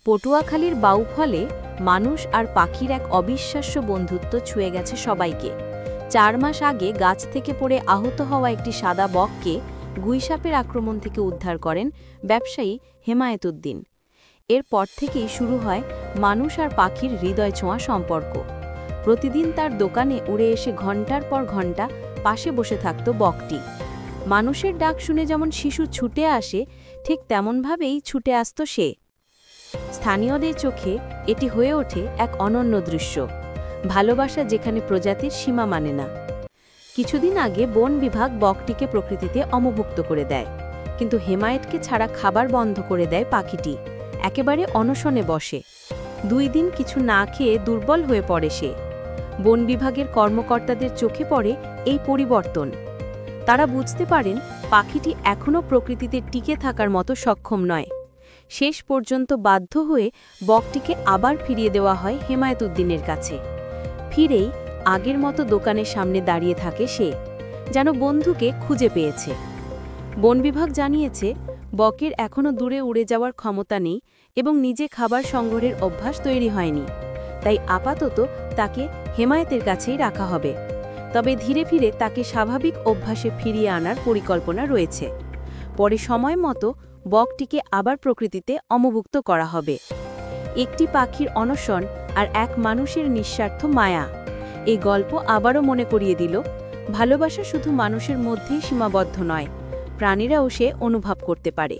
পটুয়াখালীর বাউফলে মানুষ আর পাখির এক অবিশ্বাস্য বন্ধুত্ব ছুঁয়ে গেছে সবাইকে। ৪ মাস আগে গাছ থেকে পড়ে আহত হওয়া একটি সাদা বককে গুইসাপের আক্রমণ থেকে উদ্ধার করেন ব্যবসায়ী হেমায়েতুদ্দিন। এরপর থেকেই শুরু হয় মানুষ আর পাখির হৃদয় ছোঁয়া সম্পর্ক। প্রতিদিন তার দোকানে উড়ে এসে ঘণ্টার পর ঘণ্টা পাশে বসে থাকত বকটি। মানুষের ডাক শুনে যেমন শিশু ছুটে আসে, ঠিক তেমনভাবেই ছুটে আসত সে। স্থানীয়দের চোখে এটি হয়ে ওঠে এক অনন্য দৃশ্য, ভালোবাসা যেখানে প্রজাতির সীমা মানে না। কিছুদিন আগে বন বিভাগ বকটিকে প্রকৃতিতে অবমুক্ত করে দেয়, কিন্তু হেমায়েতকে ছাড়া খাবার বন্ধ করে দেয় পাখিটি। একেবারে অনশনে বসে। 2 দিন কিছু না খেয়ে দুর্বল হয়ে পড়ে সে। বন বিভাগের কর্মকর্তাদের চোখে পড়ে এই পরিবর্তন। তারা বুঝতে পারেন পাখিটি এখনও প্রকৃতিতে টিকে থাকার মতো সক্ষম নয়। শেষ পর্যন্ত বাধ্য হয়ে বকটিকে আবার ফিরিয়ে দেওয়া হয় হেমায়েতুদ্দিনের কাছে। ফিরেই আগের মতো দোকানের সামনে দাঁড়িয়ে থাকে সে, যেন বন্ধুকে খুঁজে পেয়েছে। বন বিভাগ জানিয়েছে বকের এখনও দূরে উড়ে যাওয়ার ক্ষমতা নেই এবং নিজে খাবার সংগ্রহের অভ্যাস তৈরি হয়নি, তাই আপাতত তাকে হেমায়েতের কাছেই রাখা হবে। তবে ধীরে ধীরে তাকে স্বাভাবিক অভ্যাসে ফিরিয়ে আনার পরিকল্পনা রয়েছে। পরে সময় মতো বকটিকে আবার প্রকৃতিতে অবমুক্ত করা হবে। একটি পাখির অনশন আর এক মানুষের নিঃস্বার্থ মায়া, এই গল্প আবারও মনে করিয়ে দিল ভালোবাসা শুধু মানুষের মধ্যেই সীমাবদ্ধ নয়, প্রাণীরাও সে অনুভব করতে পারে।